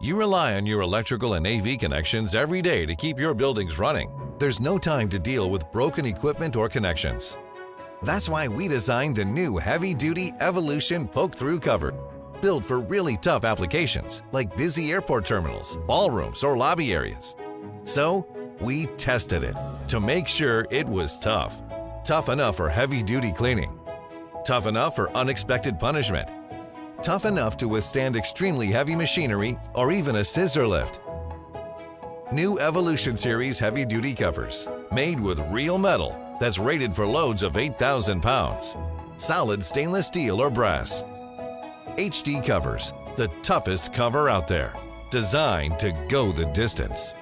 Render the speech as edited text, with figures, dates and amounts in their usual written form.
You rely on your electrical and AV connections every day to keep your buildings running. There's no time to deal with broken equipment or connections. That's why we designed the new heavy-duty Evolution Poke-Thru cover, built for really tough applications like busy airport terminals, ballrooms, or lobby areas. So, we tested it to make sure it was tough. Tough enough for heavy-duty cleaning. Tough enough for unexpected punishment. Tough enough to withstand extremely heavy machinery or even a scissor lift. New Evolution Series heavy-duty covers, made with real metal that's rated for loads of 8,000 pounds. Solid stainless steel or brass. HD covers, the toughest cover out there. Designed to go the distance.